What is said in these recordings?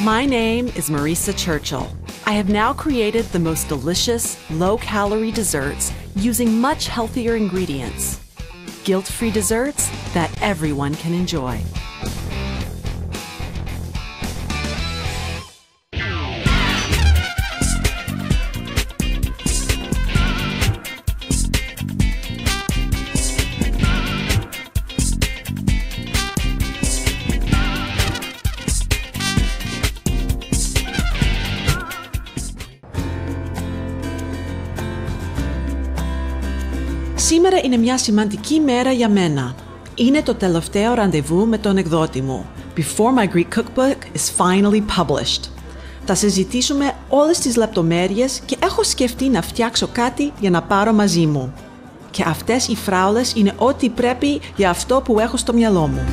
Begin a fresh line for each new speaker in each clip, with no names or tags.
My name is Marisa Churchill. I have now created the most delicious, low-calorie desserts using much healthier ingredients. Guilt-free desserts that everyone can enjoy. Σήμερα είναι μια σημαντική μέρα για μένα. Είναι το τελευταίο ραντεβού με τον εκδότη μου, before my Greek cookbook is finally published. Θα συζητήσουμε όλες τις λεπτομέρειες και έχω σκεφτεί να φτιάξω κάτι για να πάρω μαζί μου. Και αυτές οι φράουλες είναι ό,τι πρέπει για αυτό που έχω στο μυαλό μου.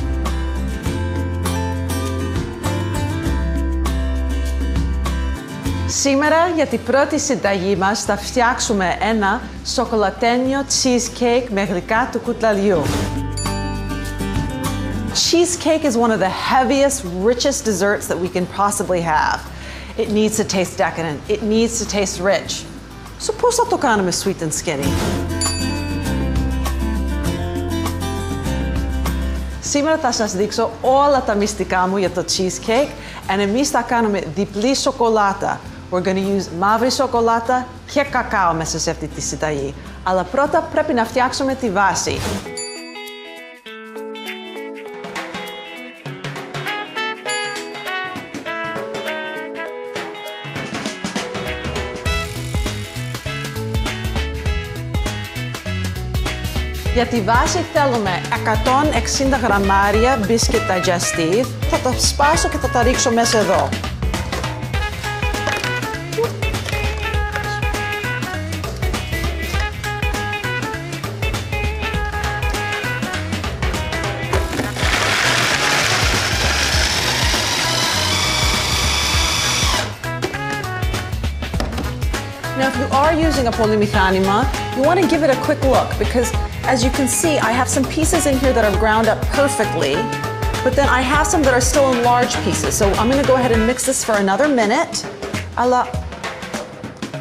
Σήμερα για την πρώτη συνταγή μας θα φτιάξουμε ένα σοκολατένιο cheesecake με γλυκά του κουταλιού. Cheesecake is one of the heaviest, richest desserts that we can possibly have. It needs to taste decadent. It needs to taste rich. So πώς θα το κάνουμε sweet and skinny? Σήμερα θα σας δείξω όλα τα μυστικά μου για το cheesecake and εμείς θα κάνουμε διπλή σοκολάτα. We're going to use μαύρη σοκολάτα και κακάο μέσα σε αυτή τη συνταγή. Αλλά πρώτα πρέπει να φτιάξουμε τη βάση. Για τη βάση θέλουμε 160 γραμμάρια biscuit digestive. Θα τα σπάσω και θα τα ρίξω μέσα εδώ. Now, if you are using a πολυμηχάνημα, you want to give it a quick look because, as you can see, I have some pieces in here that are ground up perfectly, but then I have some that are still in large pieces. So I'm going to go ahead and mix this for another minute. Αλλά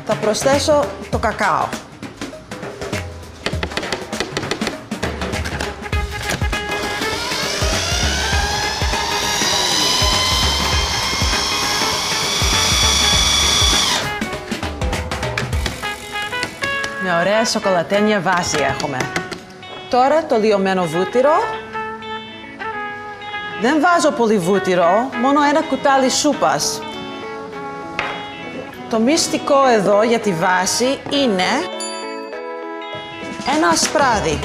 θα προσθέσω το κακάο. Μια ωραία σοκολατένια βάση έχουμε. Τώρα το λιωμένο βούτυρο. Δεν βάζω πολύ βούτυρο, μόνο ένα κουτάλι σούπας. Το μυστικό εδώ για τη βάση είναι ένα ασπράδι.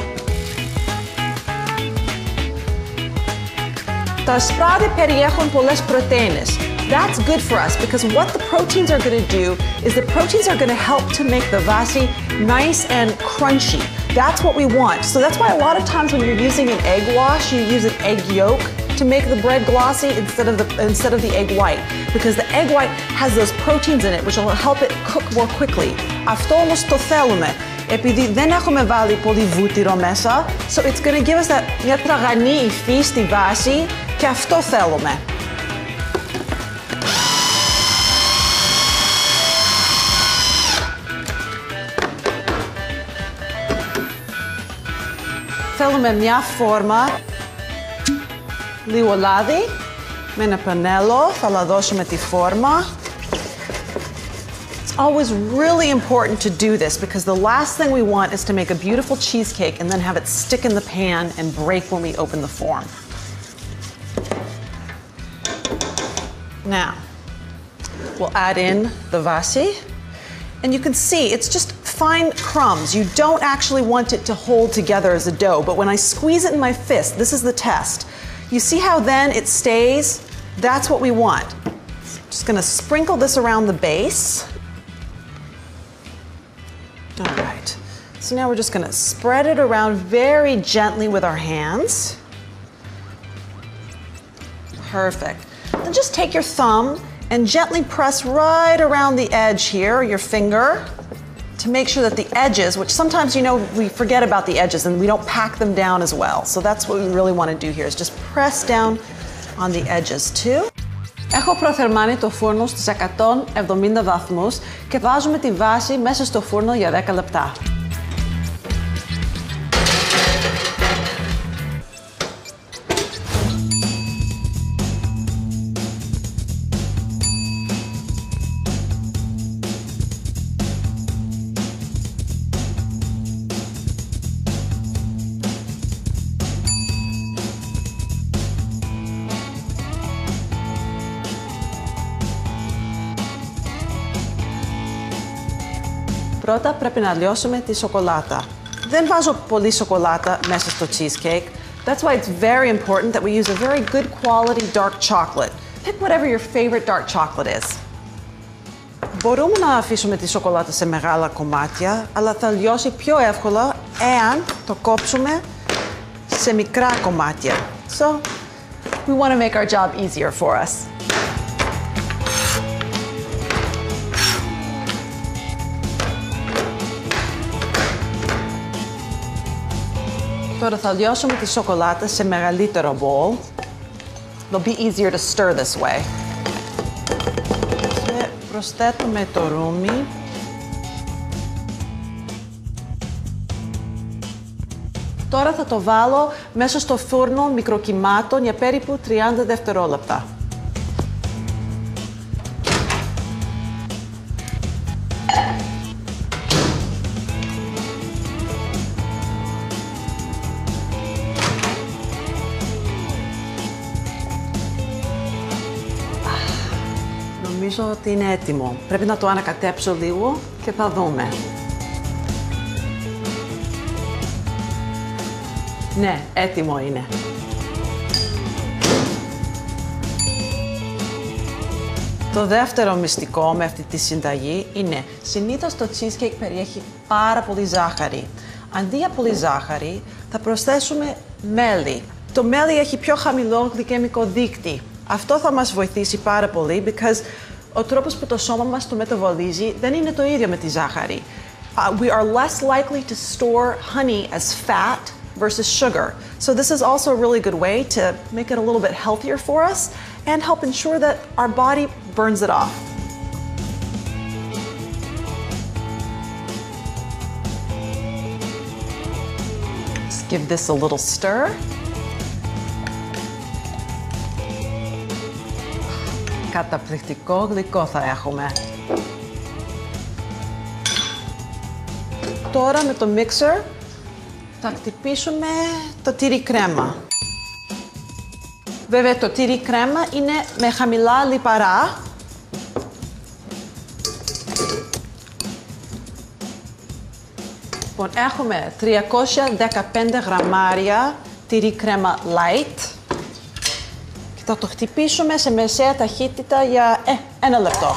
Τα ασπράδι περιέχουν πολλές πρωτεΐνες. That's good for us because what the proteins are going to do is the proteins are going to help to make the vasi nice and crunchy. That's what we want. So that's why a lot of times when you're using an egg wash, you use an egg yolk to make the bread glossy instead of the egg white because the egg white has those proteins in it which will help it cook more quickly. Αυτό όμως το θέλουμε. Επειδή δεν έχουμε βάλει πολύ βούτυρο μέσα, so it's going to give us that μια τραγανή υφή στη βάση και αυτό θέλουμε. Θέλουμε μια φόρμα, λίγο λάδι, με ένα πανέλο, θα λαδώσουμε τη φόρμα. It's always really important to do this because the last thing we want is to make a beautiful cheesecake and then have it stick in the pan and break when we open the form. Now, we'll add in the vasi. And you can see it's just fine crumbs. You don't actually want it to hold together as a dough, but when I squeeze it in my fist, this is the test. You see how then it stays? That's what we want. Just gonna sprinkle this around the base. All right, so now we're just gonna spread it around very gently with our hands. Perfect. Then just take your thumb and gently press right around the edge here, or your finger, to make sure that the edges, which sometimes, you know, we forget about the edges and we don't pack them down as well. So that's what we really want to do here, is just press down on the edges too. Έχω προθερμάνει το φούρνο στους 170 βαθμούς και βάζουμε τη βάση μέσα στο φούρνο για 10 λεπτά. Πρώτα πρέπει να λιώσουμε τη σοκολάτα. Δεν βάζω πολύ σοκολάτα μέσα στο cheesecake. That's why it's very important that we use a very good quality dark chocolate. Pick whatever your favorite dark chocolate is. Μπορούμε να αφήσουμε τη σοκολάτα σε μεγάλα κομμάτια, αλλά θα λιώσει πιο εύκολα εάν το κόψουμε σε μικρά κομμάτια. So, we want to make our job easier for us. Τώρα θα λιώσουμε τη σοκολάτα σε μεγαλύτερο bowl. It'll be easier to stir this way. Και προσθέτουμε το ρούμι. Τώρα θα το βάλω μέσα στο φούρνο μικροκυμάτων για περίπου 30 δευτερόλεπτα. Νομίζω ότι είναι έτοιμο. Πρέπει να το ανακατέψω λίγο και θα δούμε. Ναι, έτοιμο είναι. Το δεύτερο μυστικό με αυτή τη συνταγή είναι συνήθως το cheesecake περιέχει πάρα πολύ ζάχαρη. Αντί για πολύ ζάχαρη, θα προσθέσουμε μέλι. Το μέλι έχει πιο χαμηλό γλυκαιμικό δείκτη. Αυτό θα μας βοηθήσει πάρα πολύ, because ο τρόπος που το σώμα μας το μεταβολίζει δεν είναι το ίδιο με τη ζάχαρη. We are less likely to store honey as fat versus sugar. So this is also a really good way to make it a little bit healthier for us and help ensure that our body burns it off. Let's give this a little stir. Καταπληκτικό γλυκό θα έχουμε. Τώρα με το mixer θα χτυπήσουμε το τυρί κρέμα. Βέβαια το τυρί κρέμα είναι με χαμηλά λιπαρά. Λοιπόν, έχουμε 315 γραμμάρια τυρί κρέμα light. Θα το χτυπήσουμε σε μεσαία ταχύτητα για 1 λεπτό.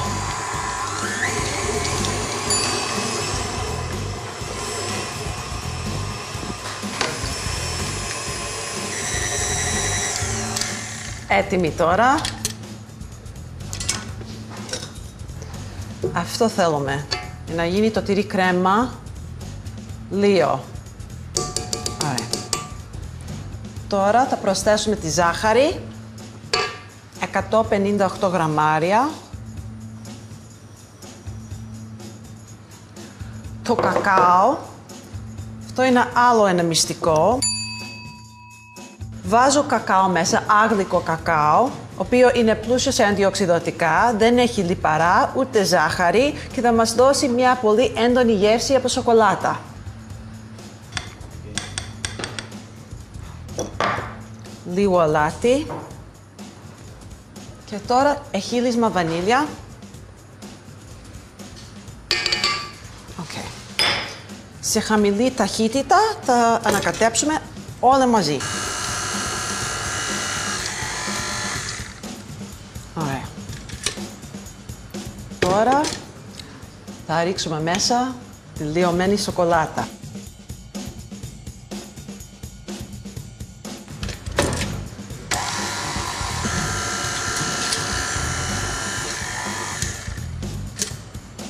Έτοιμη τώρα. Αυτό θέλουμε. Για να γίνει το τυρί κρέμα λίγο. Ωραία. Τώρα θα προσθέσουμε τη ζάχαρη. 158 γραμμάρια. Το κακάο. Αυτό είναι άλλο ένα μυστικό. Βάζω κακάο μέσα, άγλικο κακάο, ο οποίο είναι πλούσιο σε αντιοξυδοτικά, δεν έχει λιπαρά, ούτε ζάχαρη και θα μας δώσει μια πολύ έντονη γεύση από σοκολάτα. Λίγο αλάτι. Και τώρα εχύλισμα βανίλια. Okay. Σε χαμηλή ταχύτητα θα ανακατέψουμε όλα μαζί. Ωραία. Τώρα θα ρίξουμε μέσα τη λιωμένη σοκολάτα.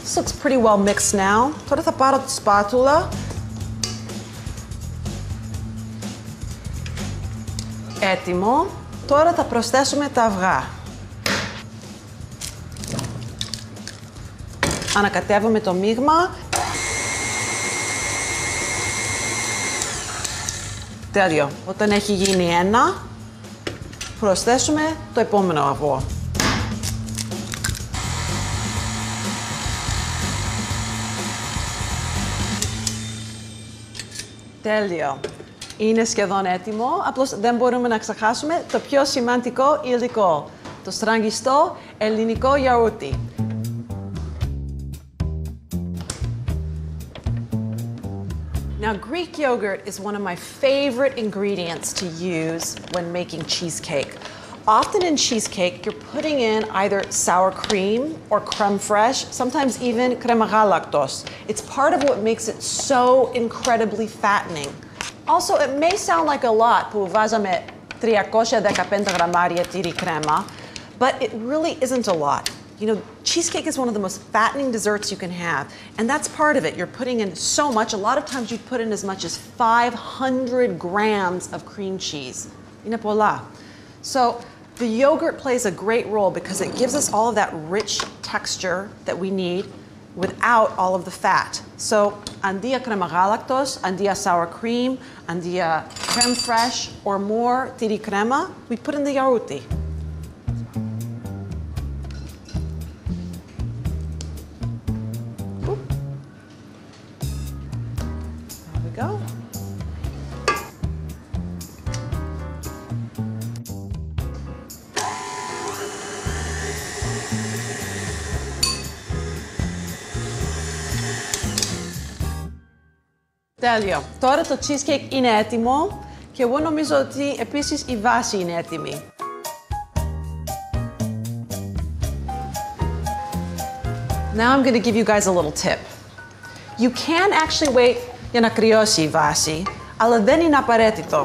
This looks pretty well mixed now. Τώρα θα πάρω τη σπάτουλα. Έτοιμο. Τώρα θα προσθέσουμε τα αυγά. Ανακατεύουμε το μείγμα. Τέλειο. Όταν έχει γίνει ένα, προσθέσουμε το επόμενο αυγό. Τέλειο. Είναι σχεδόν έτοιμο, απλώς δεν μπορούμε να ξεχάσουμε το πιο σημαντικό υλικό. Το στραγγιστό ελληνικό γιαούρτι. Now, Greek yogurt is one of my favorite ingredients to use when making cheesecake. Often in cheesecake, you're putting in either sour cream or creme fraiche, sometimes even crema galactos. It's part of what makes it so incredibly fattening. Also, it may sound like a lot, που βάζαμε 315 γραμμάρια τυρί κρέμα, but it really isn't a lot. You know, cheesecake is one of the most fattening desserts you can have, and that's part of it. You're putting in so much. A lot of times you put in as much as 500 grams of cream cheese. Είναι πολλά. So the yogurt plays a great role because it gives us all of that rich texture that we need without all of the fat. So αντί crema galactos, αντί sour cream, αντί creme fraiche, or more tiri crema, we put in the yaourti. Go. Τέλειο. Τώρα το cheesecake είναι έτοιμο και εγώ νομίζω ότι επίσης η βάση είναι έτοιμη. Now I'm going to give you guys a little tip. You can actually wait για να κρυώσει η βάση, αλλά δεν είναι απαραίτητο.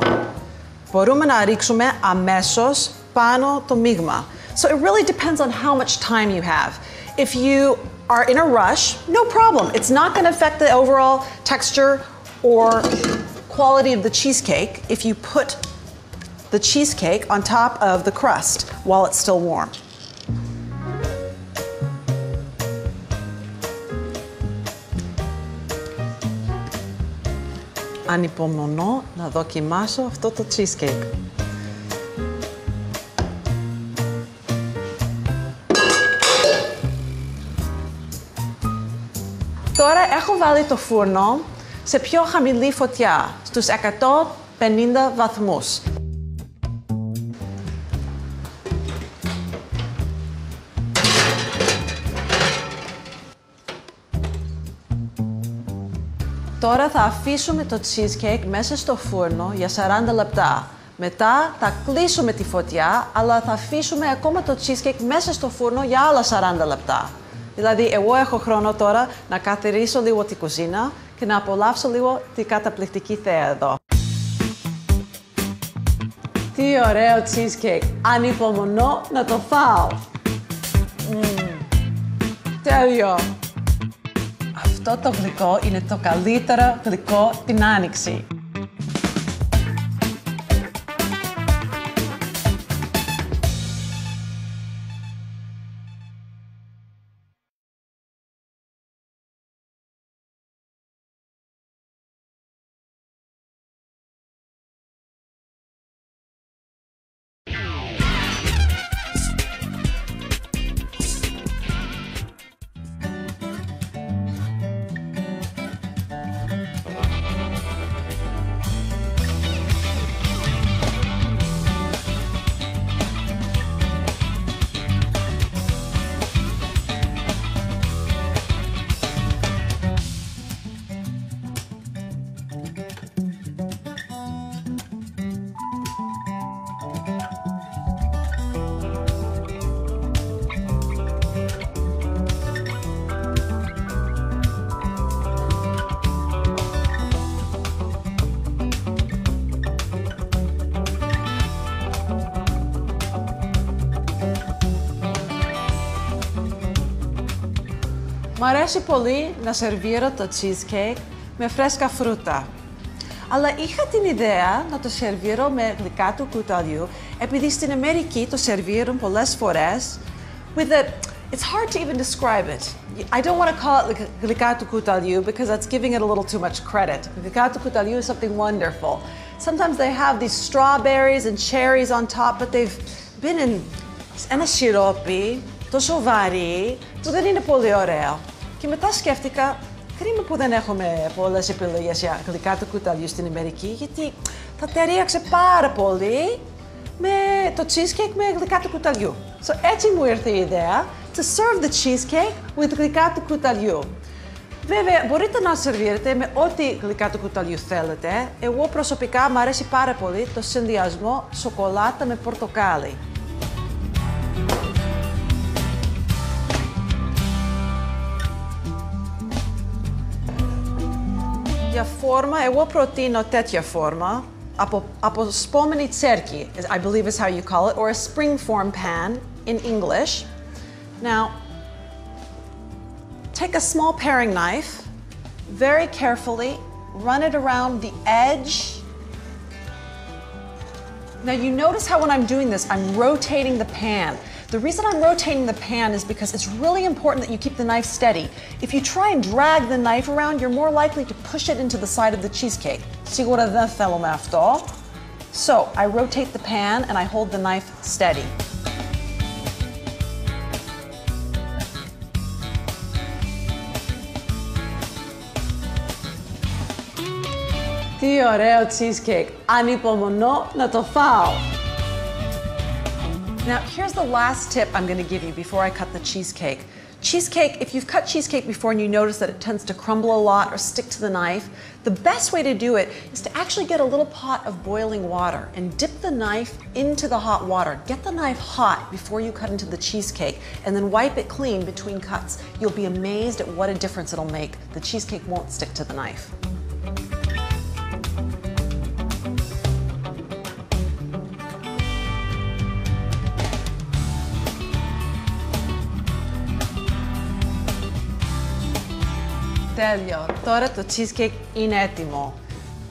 Μπορούμε να ρίξουμε αμέσως πάνω το μείγμα. So it really depends on how much time you have. If you are in a rush, no problem. It's not going to affect the overall texture or quality of the cheesecake if you put the cheesecake on top of the crust while it's still warm. Ανυπομονώ να δοκιμάσω αυτό το cheesecake. Τώρα έχω βάλει το φούρνο σε πιο χαμηλή φωτιά, στους 150 βαθμούς. Τώρα θα αφήσουμε το cheesecake μέσα στο φούρνο για 40 λεπτά. Μετά θα κλείσουμε τη φωτιά, αλλά θα αφήσουμε ακόμα το cheesecake μέσα στο φούρνο για άλλα 40 λεπτά. Δηλαδή, εγώ έχω χρόνο τώρα να καθαρίσω λίγο την κουζίνα και να απολαύσω λίγο την καταπληκτική θέα εδώ. Τι ωραίο cheesecake! Ανυπομονώ να το φάω! Τέλειο! Αυτό το γλυκό είναι το καλύτερο γλυκό την Άνοιξη. Μ' αρέσει πολύ να σερβίρω το cheesecake με φρέσκα φρούτα. Αλλά είχα την ιδέα να το σερβίρω με γλυκά του κουταλιού, επειδή στην Αμερική το σερβίρουν πολλές φορές with a, It's hard to even describe it. I don't want to call it γλυκά του κουταλιού because that's giving it a little too much credit. γλυκά του κουταλιού is something wonderful. Sometimes they have these strawberries and cherries on top, but they've been in ένα σιρόπι τόσο βαρύ που δεν είναι πολύ ωραίο. Και μετά σκέφτηκα, κρίμα που δεν έχουμε πολλές επιλογές για γλυκά του κουταλιού στην Αμερική, γιατί θα ταιριάξε πάρα πολύ με το cheesecake με γλυκά του κουταλιού. So έτσι μου ήρθε η ιδέα to serve the cheesecake with γλυκά του κουταλιού. Βέβαια, μπορείτε να σερβίρετε με ό,τι γλυκά του κουταλιού θέλετε. Εγώ προσωπικά μου αρέσει πάρα πολύ το συνδυασμό σοκολάτα με πορτοκάλι. Για φόρμα, εγώ προτείνω τέτοια φόρμα από σπόμενη τσέρκι, I believe is how you call it, or a springform pan in English. Now, take a small paring knife, very carefully, run it around the edge. Now you notice how when I'm doing this, I'm rotating the pan. The reason I'm rotating the pan is because it's really important that you keep the knife steady. If you try and drag the knife around, you're more likely to push it into the side of the cheesecake. Σίγουρα δεν θέλουμε αυτό. So, I rotate the pan and I hold the knife steady. Τι ωραίο cheesecake! Ανυπομονώ να το φάω! Now, here's the last tip I'm going to give you before I cut the cheesecake. Cheesecake, if you've cut cheesecake before and you notice that it tends to crumble a lot or stick to the knife, the best way to do it is to actually get a little pot of boiling water and dip the knife into the hot water. Get the knife hot before you cut into the cheesecake and then wipe it clean between cuts. You'll be amazed at what a difference it'll make. The cheesecake won't stick to the knife. Τέλειο. Τώρα το cheesecake είναι έτοιμο.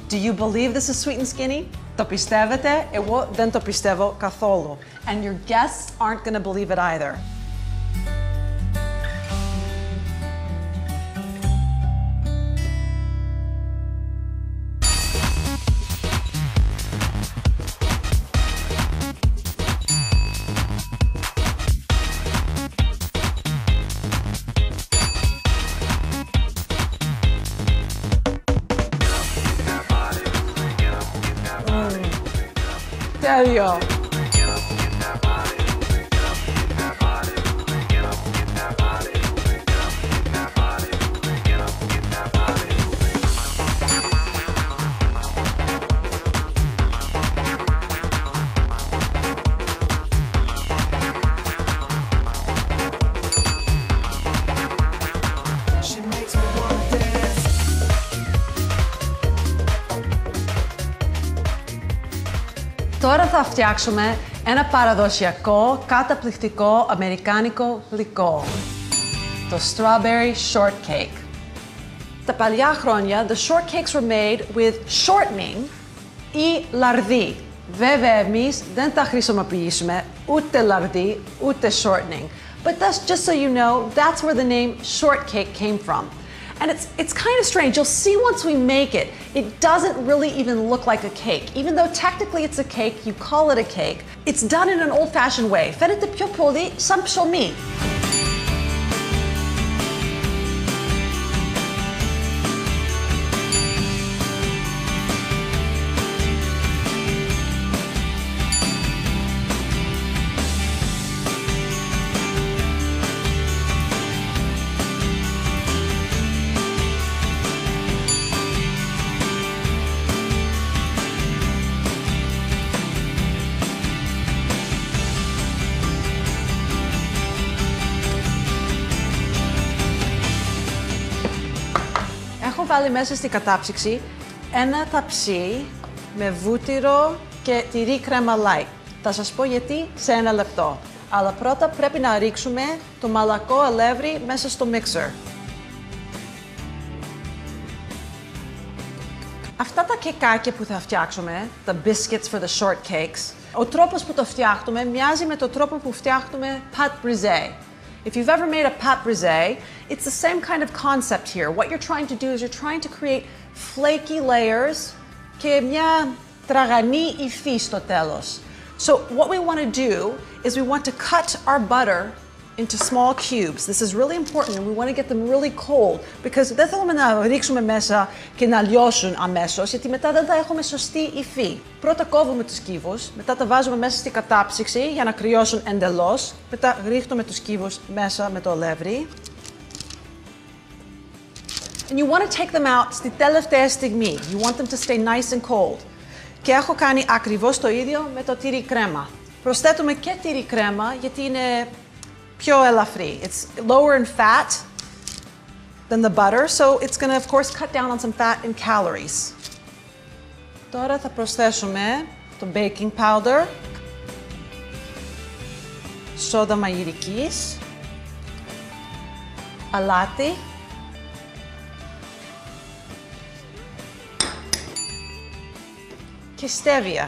Do you believe this is sweet and skinny? Το πιστεύετε? Εγώ δεν το πιστεύω καθόλου. And your guests aren't going to believe it either. Τέλειο! Τώρα θα φτιάξουμε ένα παραδοσιακό, καταπληκτικό αμερικάνικο γλυκό. Το strawberry shortcake. Τα παλιά χρόνια, the shortcakes were made with shortening ή λαρδί. Βέβαια, εμείς δεν θα χρησιμοποιήσουμε ούτε λαρδί, ούτε shortening. But that's just so you know, that's where the name shortcake came from. And it's kind of strange. You'll see once we make it, it doesn't really even look like a cake. Even though technically it's a cake, you call it a cake. It's done in an old-fashioned way. Φαίνεται πιο πολύ σαν ψωμί. Βάλει μέσα στη κατάψυξη ένα ταψί με βούτυρο και τυρί κρέμα light. Θα σας πω γιατί σε ένα λεπτό. Αλλά πρώτα πρέπει να ρίξουμε το μαλακό αλεύρι μέσα στο mixer. Αυτά τα κεκάκια που θα φτιάξουμε, the biscuits for the shortcakes, ο τρόπος που το φτιάχνουμε μοιάζει με τον τρόπο που φτιάχνουμε pâte brisée. If you've ever made a pâte brisée, it's the same kind of concept here. What you're trying to do is you're trying to create flaky layers και μια τραγανή υφή στο τέλος. So what we want to do is we want to cut our butter into small cubes. This is really important and we want to get them really cold because δεν θέλουμε να ρίξουμε μέσα και να λιώσουν αμέσως γιατί μετά δεν θα έχουμε σωστή υφή. Πρώτα κόβουμε τους κύβους, μετά τα βάζουμε μέσα στη κατάψυξη για να κρυώσουν εντελώς, μετά ρίχνουμε τους κύβους μέσα με το αλεύρι. And you want to take them out στη τελευταία στιγμή. You want them to stay nice and cold. Και έχω κάνει ακριβώς το ίδιο με το τυρί κρέμα. Προσθέτουμε και τυρί κρέμα γιατί είναι πιο ελαφρύ. It's lower in fat than the butter, so it's going to of course cut down on some fat and calories. Τώρα θα προσθέσουμε το baking powder, σόδα μαγειρικής, αλάτι, και stevia.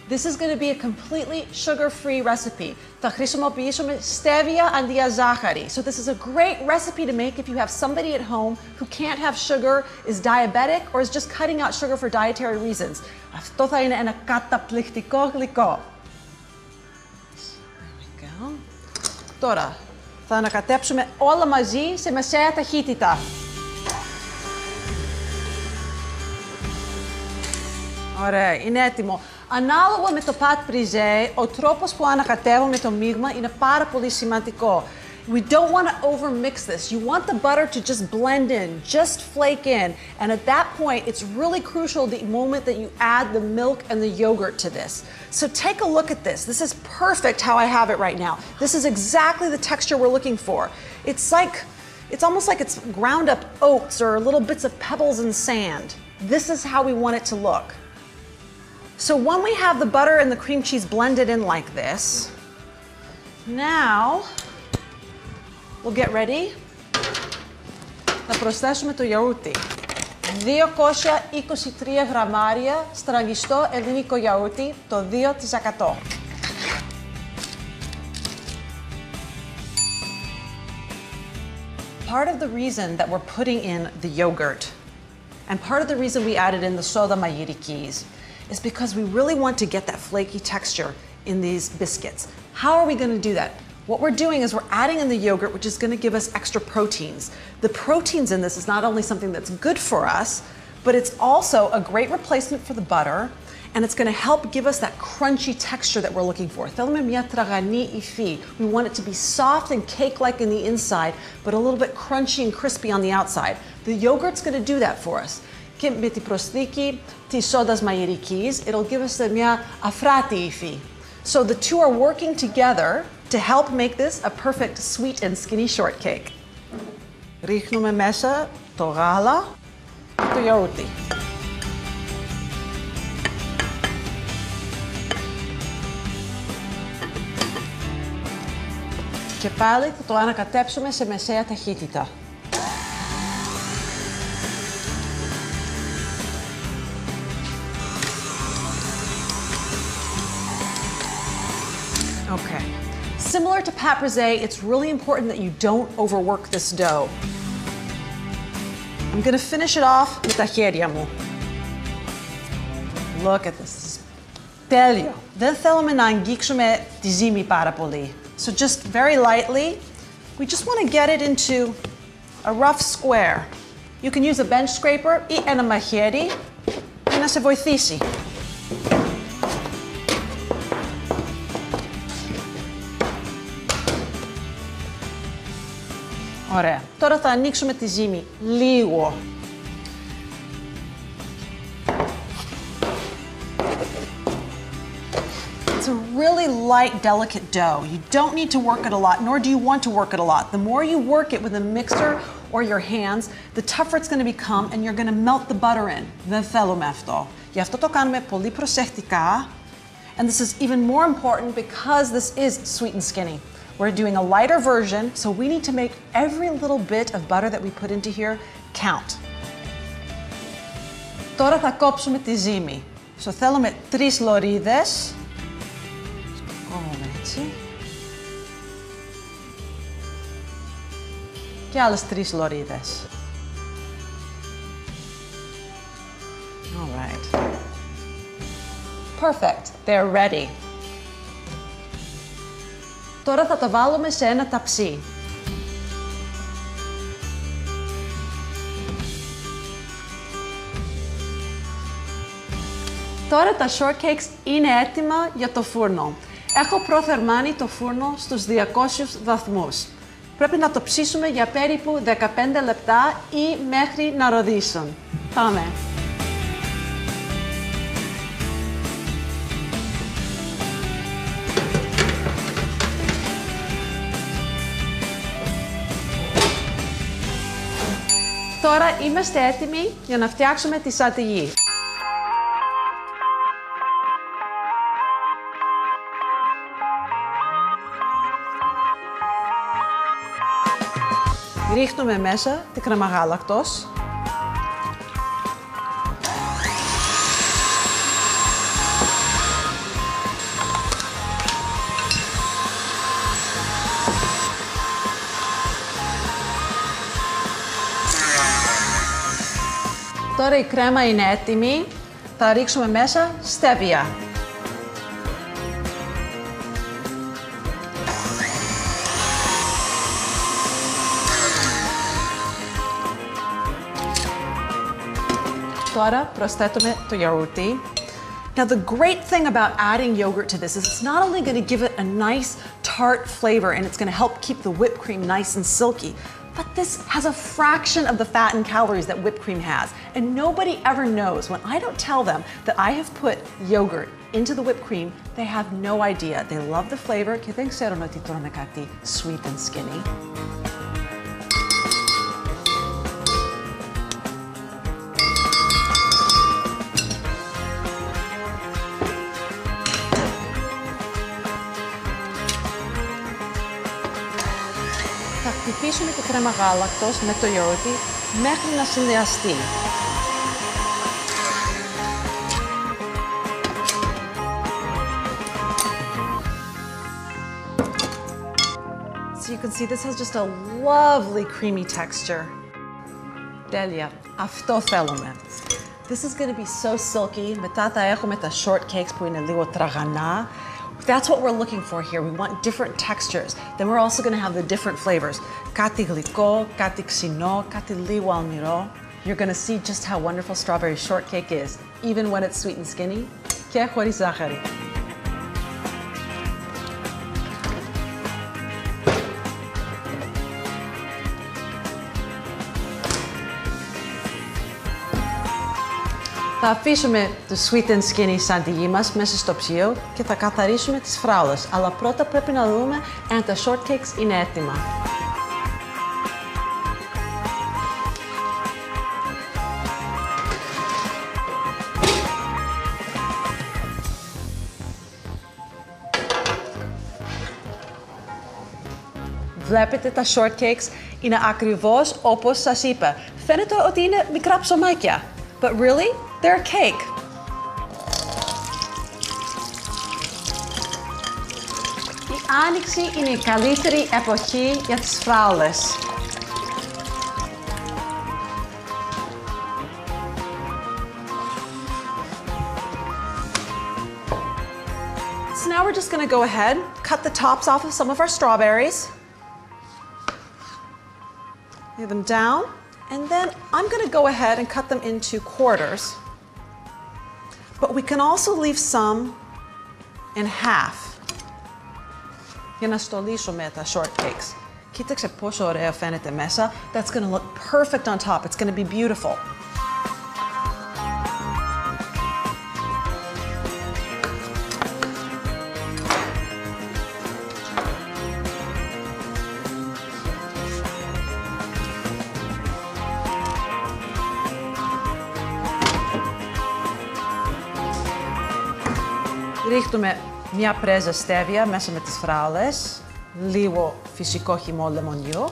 This is going to be a completely sugar-free recipe. Θα χρησιμοποιήσουμε stevia αντί για ζάχαρη. So this is a great recipe to make if you have somebody at home who can't have sugar, is diabetic, or is just cutting out sugar for dietary reasons. Αυτό θα είναι ένα καταπληκτικό γλυκό. There we go. Τώρα θα ανακατέψουμε όλα μαζί σε μεσαία ταχύτητα. Ωραία, είναι έτοιμο. Ανάλογα με το pâte brisée, ο τρόπος που ανακατεύουμε το μείγμα είναι πάρα πολύ σημαντικό. We don't want to overmix this. You want the butter to just blend in, just flake in. And at that point, it's really crucial the moment that you add the milk and the yogurt to this. So take a look at this. This is perfect how I have it right now. This is exactly the texture we're looking for. It's almost like it's ground up oats or little bits of pebbles and sand. This is how we want it to look. So when we have the butter and the cream cheese blended in like this, now we'll get ready. Θα προσθέσουμε το γιαούρτι. 223 γραμμάρια στραγγιστό ελληνικό γιαούρτι, το 2%. Part of the reason that we're putting in the yogurt and part of the reason we added in the soda mayirikis is because we really want to get that flaky texture in these biscuits. How are we going to do that? What we're doing is we're adding in the yogurt, which is going to give us extra proteins. The proteins in this is not only something that's good for us, but it's also a great replacement for the butter, and it's going to help give us that crunchy texture that we're looking for. Θέλουμε μια τραγανή υφή. We want it to be soft and cake-like in the inside, but a little bit crunchy and crispy on the outside. The yogurt's going to do that for us. Και με την προσθήκη της σόδας μαγειρικής, it'll give us μια αφράτη υφή. So the two are working together to help make this a perfect sweet and skinny shortcake. Ρίχνουμε μέσα το γάλα και το γιαούρτι. Και πάλι θα το ανακατέψουμε σε μεσαία ταχύτητα. Okay. Similar to pâte brisée, it's really important that you don't overwork this dough. I'm going to finish it off με τα χέρια μου. Look at this. Τέλειο. Δεν θέλουμε να αγγίξουμε τη ζύμη πάρα πολύ. So just very lightly, we just want to get it into a rough square. You can use a bench scraper ή ένα μαχαίρι για να σε βοηθήσει. Ωραία. Τώρα θα ανοίξουμε τη ζύμη λίγο. It's a really light, delicate dough. You don't need to work it a lot, nor do you want to work it a lot. The more you work it with a mixer or your hands, the tougher it's going to become and you're going to melt the butter in. Δεν θέλουμε αυτό. Γι' αυτό το κάνουμε πολύ προσεκτικά. And this is even more important because this is sweet and skinny. We're doing a lighter version, so we need to make every little bit of butter that we put into here count. Τώρα θα κόψουμε τη ζύμη. So θέλουμε 3 λωρίδες. Κόβουμε έτσι. Και άλλες 3 λωρίδες. All right. Perfect. They're ready. Τώρα θα τα βάλουμε σε ένα ταψί. Τώρα τα shortcakes είναι έτοιμα για το φούρνο. Έχω προθερμάνει το φούρνο στους 200 βαθμούς. Πρέπει να το ψήσουμε για περίπου 15 λεπτά ή μέχρι να ροδίσουν. Πάμε! Τώρα είμαστε έτοιμοι για να φτιάξουμε τη σατιγί. Ρίχνουμε μέσα τη κρέμα γάλακτος. Τώρα η κρέμα είναι έτοιμη. Θα ρίξουμε μέσα στέβια. Τώρα προσθέτουμε το γιαούρτι. Now the great thing about adding yogurt to this is it's not only going to give it a nice tart flavor and it's going to help keep the whipped cream nice and silky, but this has a fraction of the fat and calories that whipped cream has. And nobody ever knows. When I don't tell them that I have put yogurt into the whipped cream, they have no idea. They love the flavor και δεν ξέρουν ότι τρώνε κάτι sweet and skinny. Θα χτυπήσουμε τη κρέμα γάλακτος με το γιαούρτι μέχρι να συνδυαστεί. So you can see this has just a lovely creamy texture. Τέλεια. Αυτό θέλουμε. This is going to be so silky. Μετά θα έχουμε τα shortcakes που είναι λίγο τραγανά. That's what we're looking for here. We want different textures. Then we're also going to have the different flavors. Κάτι γλυκό, κάτι ξινό, κάτι λίγο αλμυρό. You're going to see just how wonderful strawberry shortcake is, even when it's sweet and skinny. Και χωρίς ζάχαρη. Θα αφήσουμε το sweet and skinny σαντιγί μας μέσα στο ψυγείο και θα καθαρίσουμε τις φράουλες. Αλλά πρώτα πρέπει να δούμε αν τα shortcakes είναι έτοιμα. Βλέπετε τα shortcakes είναι ακριβώς όπως σας είπα. Φαίνεται ότι είναι μικρά ψωμάκια. But really, they're a cake. Η άνοιξη είναι η καλύτερη εποχή για τις φράουλες. So now we're just going to go ahead, cut the tops off of some of our strawberries. Lay them down. And then I'm going to go ahead and cut them into quarters. But we can also leave some in half. Για να στολίσουμε τα shortcakes. Κοίταξε πόσο ωραία φαίνεται μέσα. That's going to look perfect on top. It's going to be beautiful. Ρίχνουμε μια πρέζα στέβια μέσα με τις φράουλες, λίγο φυσικό χυμό λεμονιού.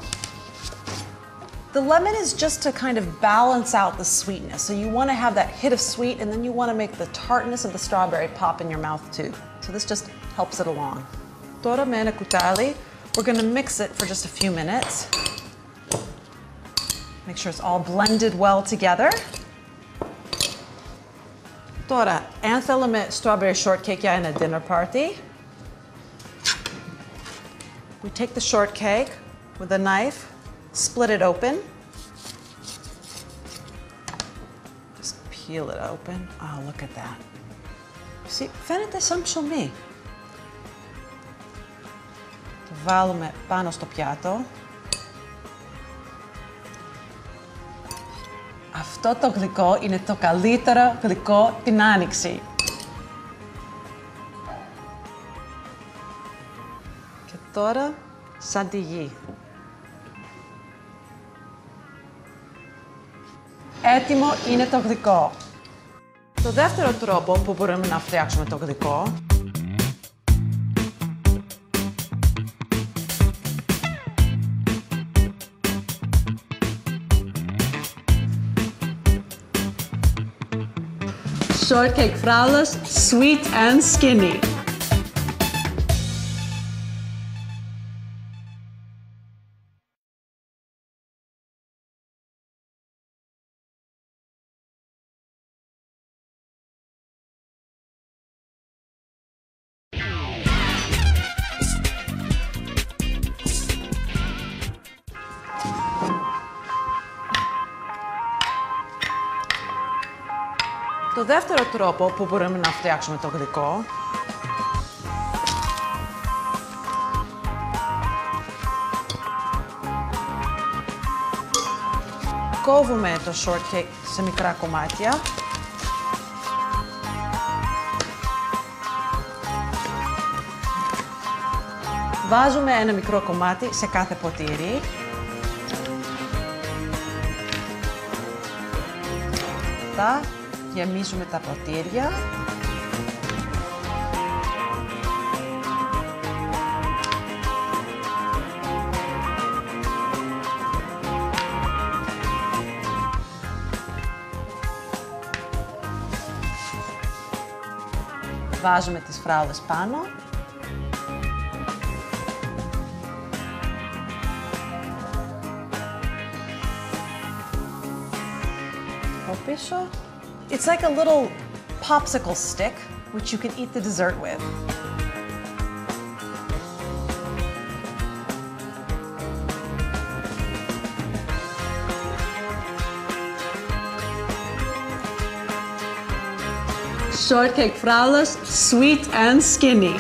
The lemon is just to kind of balance out the sweetness. So you want to have that hit of sweet and then you want to make the tartness of the strawberry pop in your mouth too. So this just helps it along. Τώρα με ένα κουτάλι, we're going to mix it for just a few minutes. Make sure it's all blended well together. Τώρα, αν θέλουμε strawberry shortcake για ένα dinner party, we take the shortcake with a knife, split it open. Just peel it open. Oh, look at that. See, φαίνεται σαν ψωμί. Το βάλουμε πάνω στο πιάτο. Αυτό το γλυκό είναι το καλύτερο γλυκό την Άνοιξη. Και τώρα, σαν τη γη. Έτοιμο είναι το γλυκό. Το δεύτερο τρόπο που μπορούμε να φτιάξουμε το γλυκό shortcake flawless, sweet and skinny. Το δεύτερο τρόπο που μπορούμε να φτιάξουμε το γλυκό κόβουμε το shortcake σε μικρά κομμάτια βάζουμε ένα μικρό κομμάτι σε κάθε ποτήρι γεμίζουμε τα ποτήρια. Βάζουμε τις φράουλες πάνω. Από πίσω. It's like a little popsicle stick, which you can eat the dessert with. Shortcake flawless, sweet and skinny.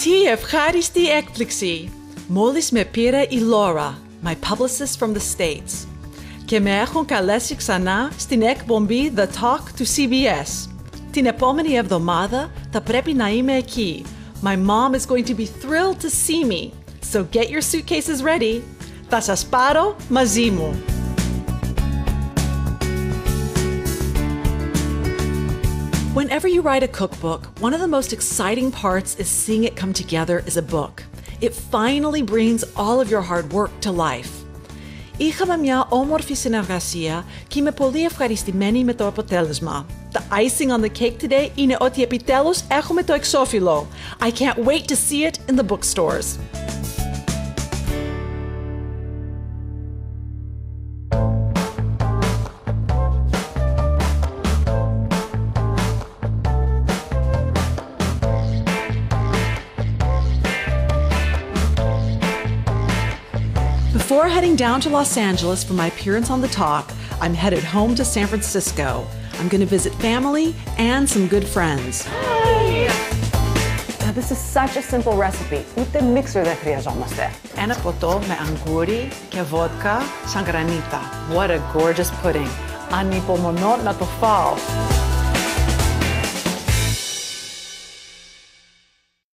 Τι ευχάριστη έκπληξη! Μόλις με πήρε η Laura, my publicist from the States, και με έχουν καλέσει ξανά στην εκπομπή The Talk του CBS. Την επόμενη εβδομάδα θα πρέπει να είμαι εκεί. My mom is going to be thrilled to see me, so get your suitcases ready. Θα σας πάρω μαζί μου. Whenever you write a cookbook, one of the most exciting parts is seeing it come together as a book. It finally brings all of your hard work to life. Είχαμε μια όμορφη συνεργασία και είμαι πολύ ευχαριστημένη με το αποτέλεσμα. The icing on the cake today είναι ότι επιτέλους έχουμε το εξώφυλλο. I can't wait to see it in the bookstores. Before heading down to Los Angeles for my appearance on The Talk, I'm headed home to San Francisco. I'm going to visit family and some good friends. Hi! This is such a simple recipe. Ούτε mixer δεν χρειαζόμαστε. Ένα ποτό με αγγούρι και βότκα σαν γρανίτα. What a gorgeous pudding. Ανυπομονώ να το φάω.